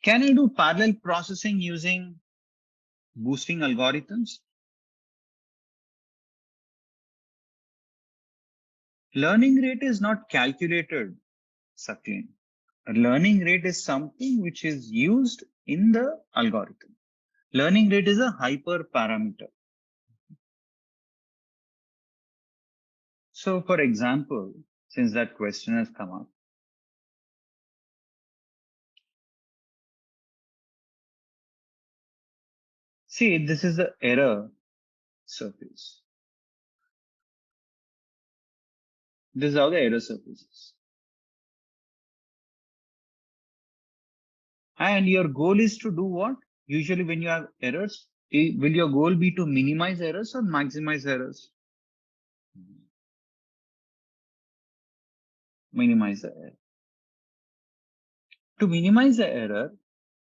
Can I do parallel processing using boosting algorithms? Learning rate is not calculated, Saklin. A learning rate is something which is used in the algorithm. Learning rate is a hyperparameter. So for example, since that question has come up, see, this is the error surface. This is how the error surface is. And your goal is to do what? Usually when you have errors, will your goal be to minimize errors or maximize errors? Minimize the error. To minimize the error,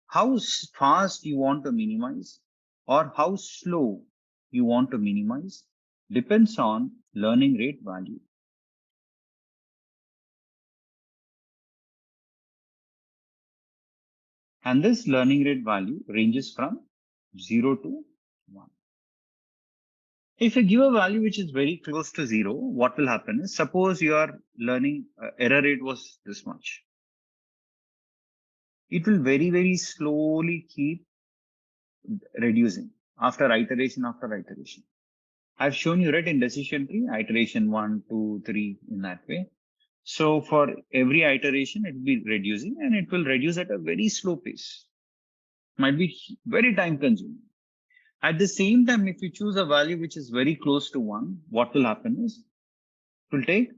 how fast you want to minimize or how slow you want to minimize depends on learning rate value. And this learning rate value ranges from 0 to 1. If you give a value which is very close to 0, what will happen is, suppose your learning error rate was this much. It will very, very slowly keep reducing after iteration after iteration. I've shown you, right, in decision tree, iteration 1, 2, 3 in that way. So for every iteration, it will be reducing and it will reduce at a very slow pace. Might be very time consuming. At the same time, if you choose a value which is very close to 1, what will happen is it will take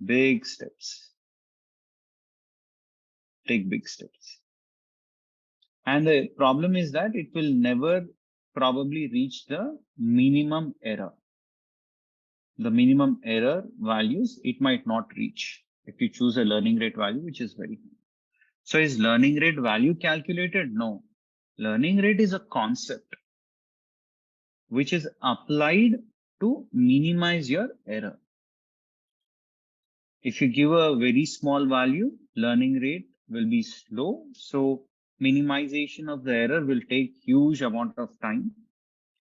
big steps. Take big steps. And the problem is that it will never probably reach the minimum error. The minimum error values, it might not reach if you choose a learning rate value, which is very high. So is learning rate value calculated? No. Learning rate is a concept which is applied to minimize your error. If you give a very small value, learning rate will be slow. So minimization of the error will take huge amount of time.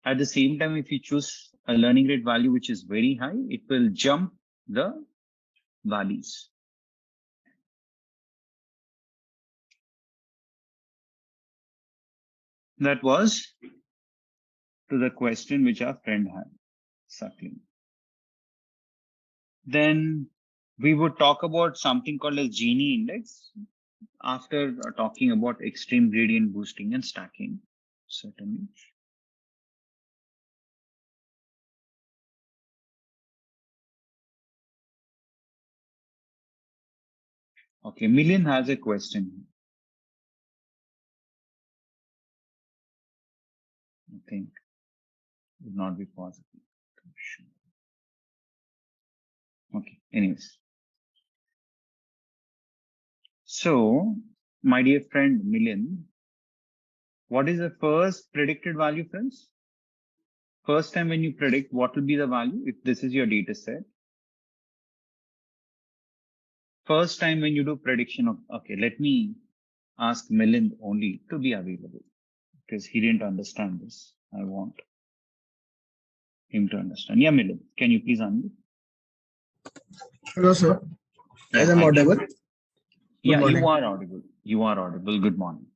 At the same time, if you choose a learning rate value which is very high, it will jump the values. That was to the question which our friend had, Saklin. Then we would talk about something called as Gini index after talking about extreme gradient boosting and stacking, certainly. Okay, Million has a question. I think would not be possible. Okay, anyways. So, my dear friend Million, what is the first predicted value, friends? First time when you predict, what will be the value if this is your data set? First time when you do prediction of, okay, let me ask Milind only to be available because he didn't understand this. I want him to understand. Yeah, Milind, can you please unmute? Hello, sir. Yeah, Am I audible? Yeah, you are audible. You are audible. Good morning.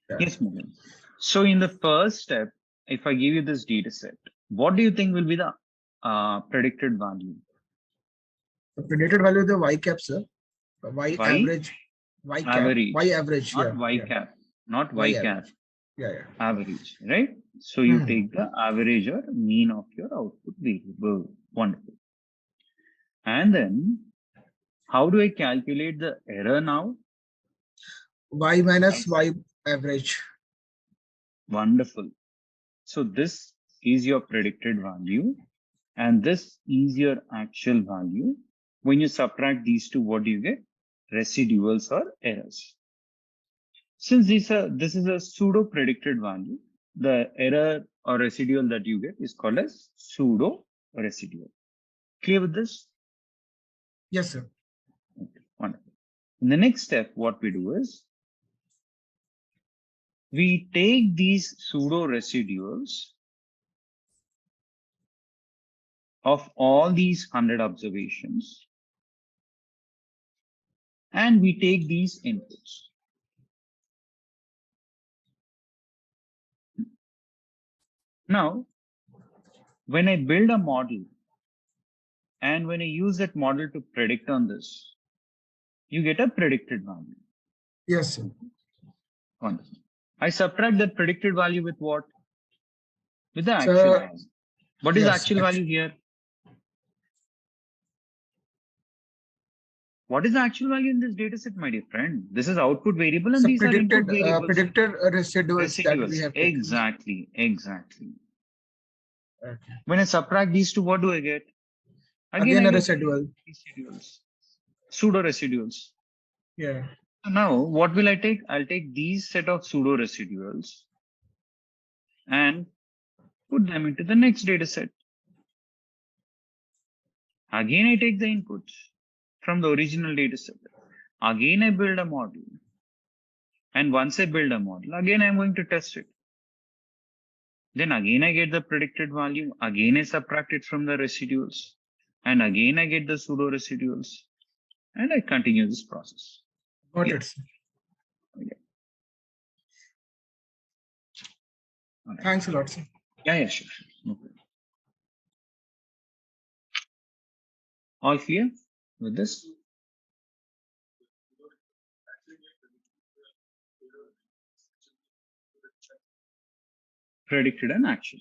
Yeah. Yes, Milind. So in the first step, if I give you this data set, what do you think will be the predicted value? The predicted value is the y cap, sir. Y average. Y cap. Average. Y average. Not yeah, y yeah. cap. Not y cap. Average. Yeah, yeah. Average, right? So you take the average or mean of your output variable. Wonderful. And then how do I calculate the error now? Y minus y average. Wonderful. So this is your predicted value and this is your actual value. When you subtract these two, what do you get? Residuals or errors. Since this is a pseudo predicted value, the error or residual that you get is called as pseudo residual. Clear with this? Yes, sir. Okay, wonderful. In the next step, what we do is we take these pseudo residuals of all these 100 observations and we take these inputs. Now, when I build a model and when I use that model to predict on this, you get a predicted value. Yes, sir. Wonderful. I subtract that predicted value with what? With the So, actual value. What is the yes, actual value here? What is the actual value in this data set, my dear friend? This is output variable and so these are input variables. predicted residuals that we have taken. Exactly. Okay. When I subtract these two, what do I get? Again I a get residual. residuals, pseudo residuals. Yeah. So now what will I take? I'll take these set of pseudo residuals and put them into the next data set. Again, I take the inputs from the original data set. Again, I build a model. And once I build a model, again, I'm going to test it. Then again, I get the predicted value. Again, I subtract it from the residuals. And again, I get the pseudo residuals. And I continue this process. Got it, sir. Okay. Right. Thanks a lot, sir. Yeah, sure. Okay. All clear with this? Predicted and actual.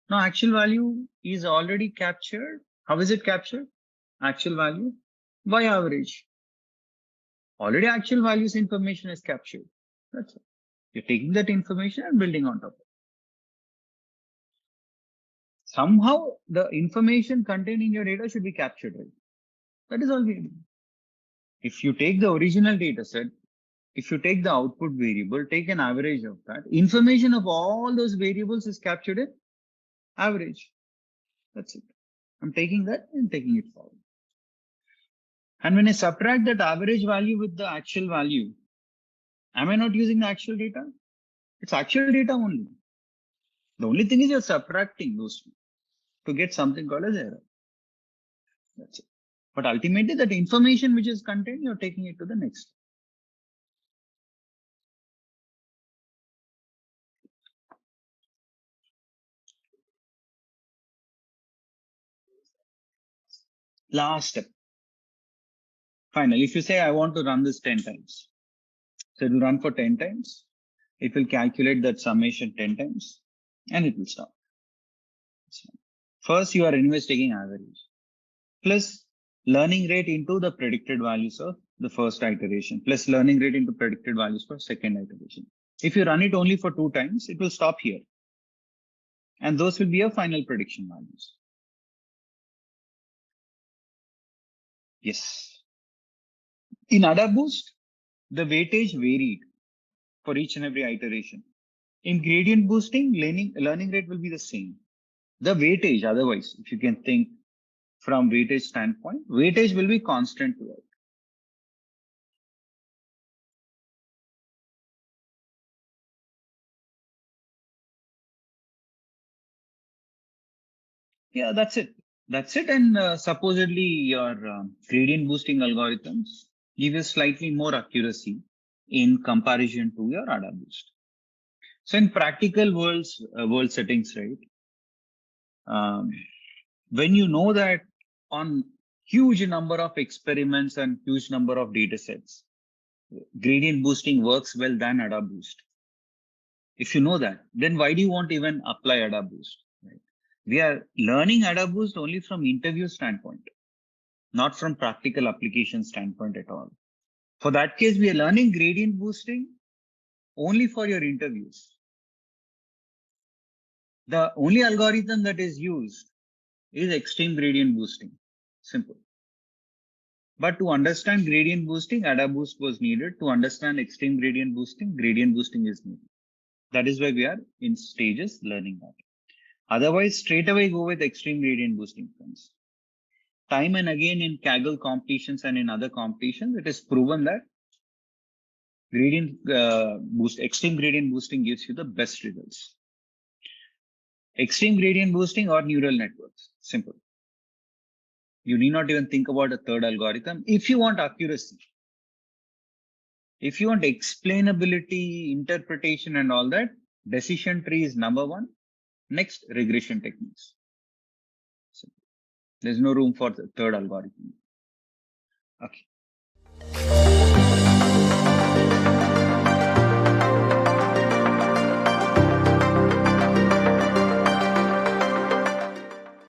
Now, actual value is already captured. How is it captured? Actual value by average. Already actual values information is captured. That's it. You're taking that information and building on top of it. Somehow the information contained in your data should be captured, right? That is all we do. If you take the original data set, if you take the output variable, take an average of that, information of all those variables is captured in average. That's it. I'm taking that and taking it forward. And when I subtract that average value with the actual value, am I not using the actual data? It's actual data only. The only thing is you're subtracting those two to get something called as error. That's it. But ultimately that information which is contained, you're taking it to the next. Last step. Finally, if you say I want to run this 10 times, so it will run for 10 times. It will calculate that summation 10 times and it will stop. First, you are investigating average plus learning rate into the predicted values of the first iteration plus learning rate into predicted values for second iteration. If you run it only for 2 times, it will stop here. And those will be your final prediction values. Yes. In AdaBoost, the weightage varied for each and every iteration. In gradient boosting, learning rate will be the same. The weightage, otherwise, if you can think from weightage standpoint, weightage will be constant throughout. Yeah, that's it. That's it. And supposedly your gradient boosting algorithms give you slightly more accuracy in comparison to your AdaBoost. So in practical world settings, right? When you know that on huge number of experiments and huge number of data sets, gradient boosting works well than AdaBoost. If you know that, then why do you want to even apply AdaBoost? Right? We are learning AdaBoost only from interview standpoint, not from practical application standpoint at all. For that case, we are learning gradient boosting only for your interviews. The only algorithm that is used is extreme gradient boosting. Simple. But to understand gradient boosting, AdaBoost was needed. To understand extreme gradient boosting is needed. That is why we are in stages learning that. Otherwise, straight away go with extreme gradient boosting, friends. time and again in Kaggle competitions and in other competitions, it is proven that extreme gradient boosting gives you the best results. Extreme gradient boosting or neural networks, simple. You need not even think about a third algorithm. If you want accuracy, if you want explainability, interpretation and all that, decision tree is number one. Next, regression techniques. So there's no room for the third algorithm. Okay.